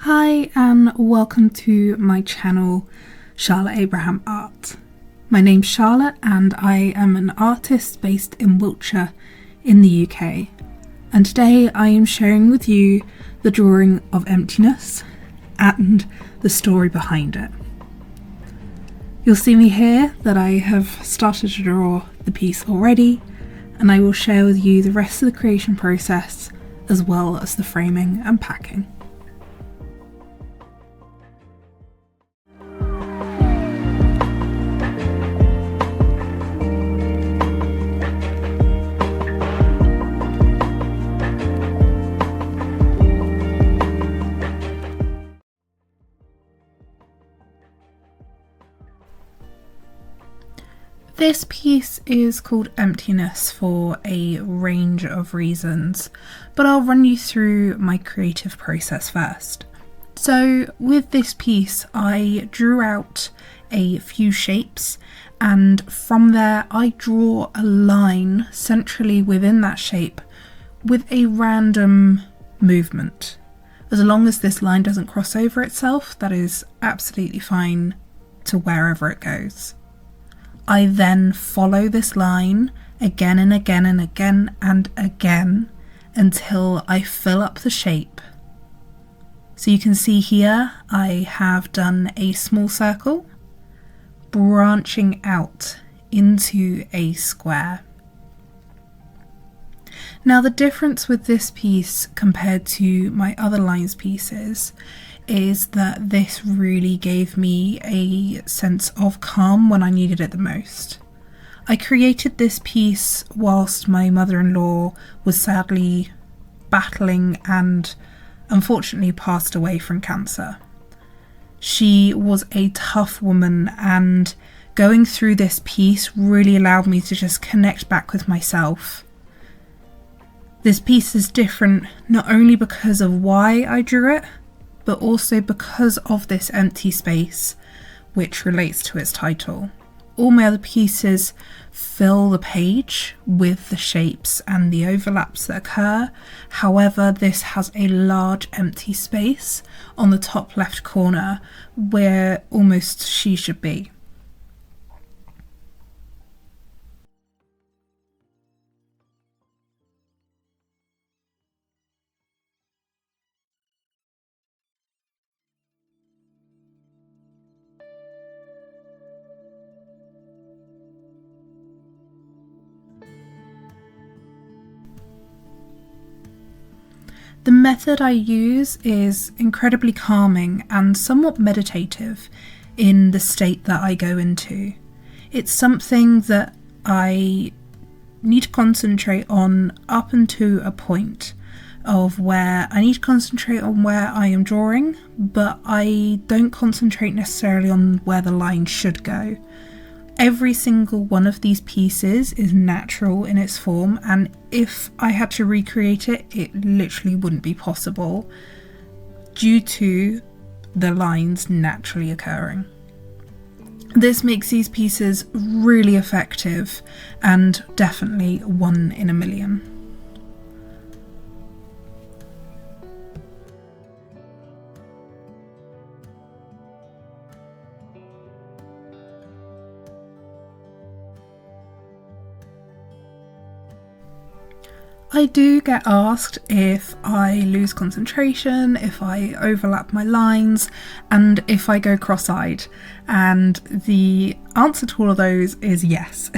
Hi and welcome to my channel, Charlotte Abraham Art. My name's Charlotte and I am an artist based in Wiltshire in the UK, and today I am sharing with you the drawing of Emptiness and the story behind it. You'll see me here that I have started to draw the piece already, and I will share with you the rest of the creation process as well as the framing and packing. This piece is called Emptiness for a range of reasons, but I'll run you through my creative process first. So with this piece, I drew out a few shapes, and from there I draw a line centrally within that shape with a random movement. As long as this line doesn't cross over itself, that is absolutely fine to wherever it goes. I then follow this line again and again and again and again until I fill up the shape. So you can see here I have done a small circle branching out into a square. Now the difference with this piece compared to my other lines pieces is that this really gave me a sense of calm when I needed it the most. I created this piece whilst my mother-in-law was sadly battling and unfortunately passed away from cancer. She was a tough woman, and going through this piece really allowed me to just connect back with myself. This piece is different not only because of why I drew it, but also because of this empty space, which relates to its title. All my other pieces fill the page with the shapes and the overlaps that occur. However, this has a large empty space on the top left corner where almost she should be. The method I use is incredibly calming and somewhat meditative in the state that I go into. It's something that I need to concentrate on up until a point of where I need to concentrate on where I am drawing, but I don't concentrate necessarily on where the line should go. Every single one of these pieces is natural in its form, and if I had to recreate it, it literally wouldn't be possible due to the lines naturally occurring. This makes these pieces really effective and definitely one in a million. I do get asked if I lose concentration, if I overlap my lines, and if I go cross-eyed, and the answer to all of those is yes.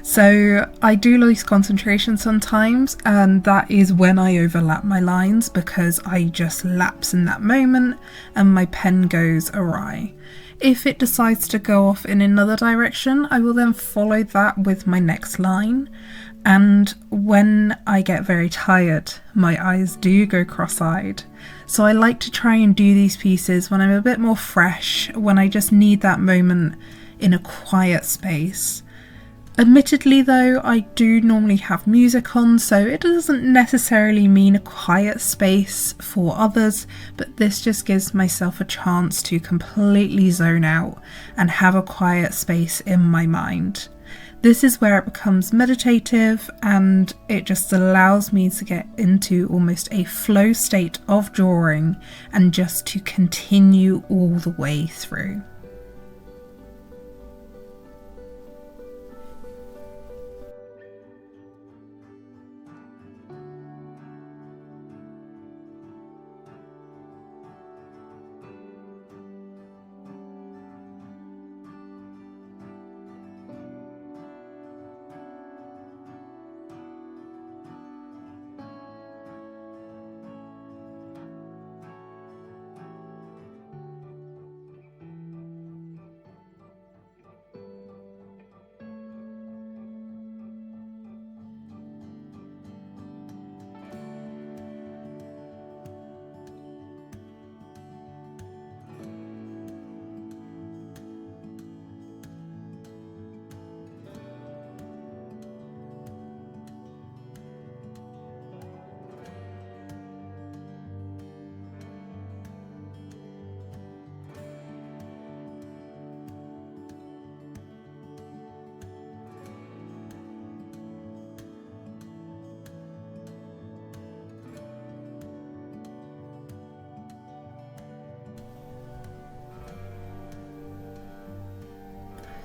So I do lose concentration sometimes, and that is when I overlap my lines because I just lapse in that moment and my pen goes awry. If it decides to go off in another direction, I will then follow that with my next line. And when I get very tired, my eyes do go cross-eyed. So I like to try and do these pieces when I'm a bit more fresh, when I just need that moment in a quiet space. Admittedly though, I do normally have music on, so it doesn't necessarily mean a quiet space for others, but this just gives myself a chance to completely zone out and have a quiet space in my mind. This is where it becomes meditative, and it just allows me to get into almost a flow state of drawing and just to continue all the way through.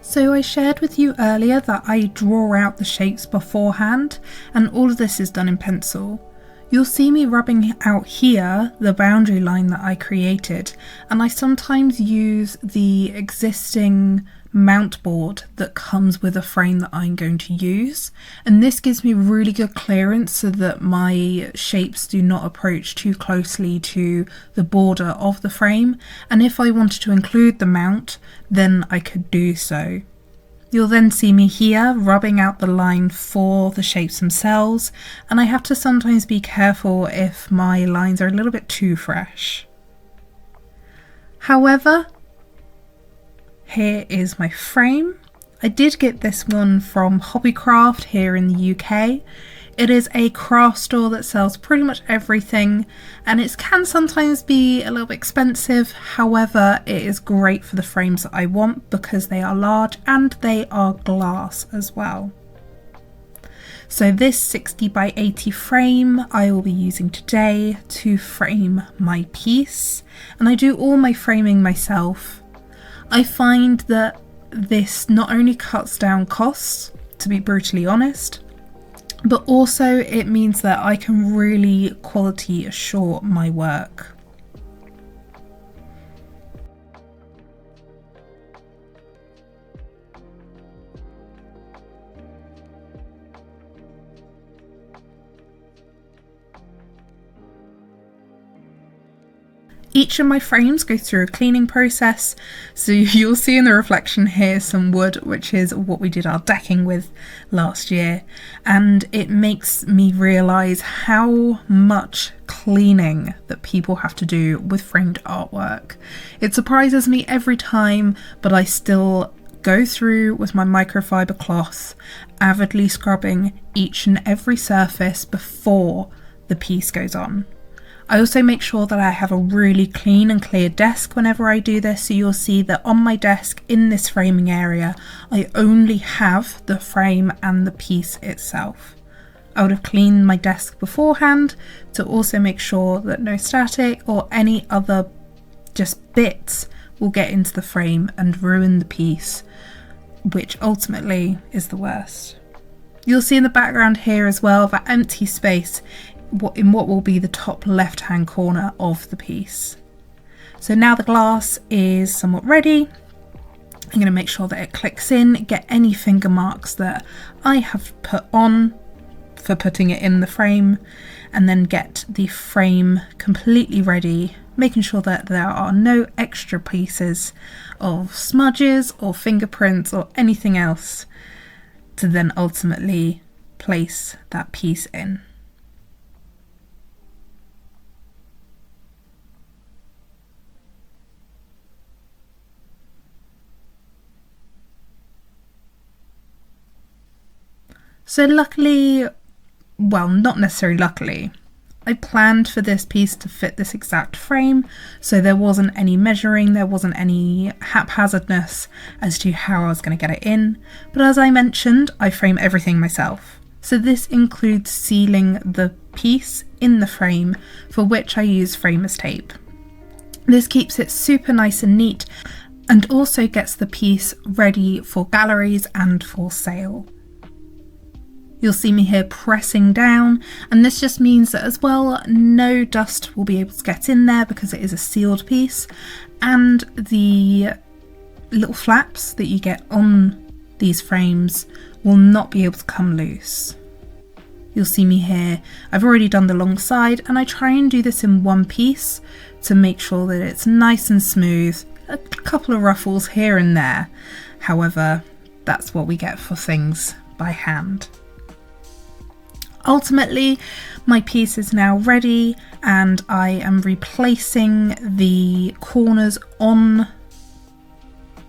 So I shared with you earlier that I draw out the shapes beforehand, and all of this is done in pencil. You'll see me rubbing out here the boundary line that I created, and I sometimes use the existing mount board that comes with a frame that I'm going to use, and this gives me really good clearance so that my shapes do not approach too closely to the border of the frame, and if I wanted to include the mount, then I could do so. You'll then see me here rubbing out the line for the shapes themselves, and I have to sometimes be careful if my lines are a little bit too fresh. However, here is my frame. I did get this one from Hobbycraft here in the UK. It is a craft store that sells pretty much everything, and it can sometimes be a little bit expensive. However, it is great for the frames that I want because they are large and they are glass as well. So this 60 by 80 frame I will be using today to frame my piece, and I do all my framing myself. I find that this not only cuts down costs, to be brutally honest, but also it means that I can really quality assure my work. Each of my frames go through a cleaning process, so you'll see in the reflection here some wood, which is what we did our decking with last year, and it makes me realise how much cleaning that people have to do with framed artwork. It surprises me every time, but I still go through with my microfiber cloth, avidly scrubbing each and every surface before the piece goes on. I also make sure that I have a really clean and clear desk whenever I do this, so you'll see that on my desk in this framing area I only have the frame and the piece itself. I would have cleaned my desk beforehand to also make sure that no static or any other just bits will get into the frame and ruin the piece, which ultimately is the worst. You'll see in the background here as well that empty space in what will be the top left hand corner of the piece. So now the glass is somewhat ready. I'm going to make sure that it clicks in, get any finger marks that I have put on for putting it in the frame, and then get the frame completely ready, making sure that there are no extra pieces of smudges or fingerprints or anything else to then ultimately place that piece in. So luckily, well, not necessarily luckily, I planned for this piece to fit this exact frame, so there wasn't any measuring, there wasn't any haphazardness as to how I was going to get it in, but as I mentioned, I frame everything myself. So this includes sealing the piece in the frame, for which I use framer's tape. This keeps it super nice and neat, and also gets the piece ready for galleries and for sale. You'll see me here pressing down, and this just means that as well, no dust will be able to get in there because it is a sealed piece, and the little flaps that you get on these frames will not be able to come loose. You'll see me here, I've already done the long side, and I try and do this in one piece to make sure that it's nice and smooth. A couple of ruffles here and there, however, that's what we get for things by hand. Ultimately, my piece is now ready, and I am replacing the corners on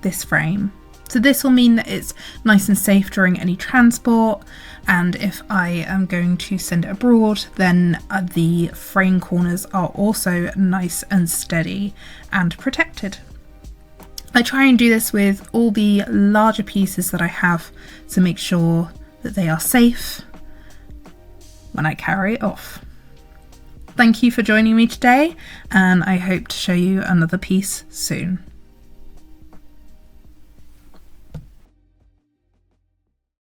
this frame. So this will mean that it's nice and safe during any transport, and if I am going to send it abroad, then the frame corners are also nice and steady and protected. I try and do this with all the larger pieces that I have to make sure that they are safe when I carry it off. Thank you for joining me today, and I hope to show you another piece soon.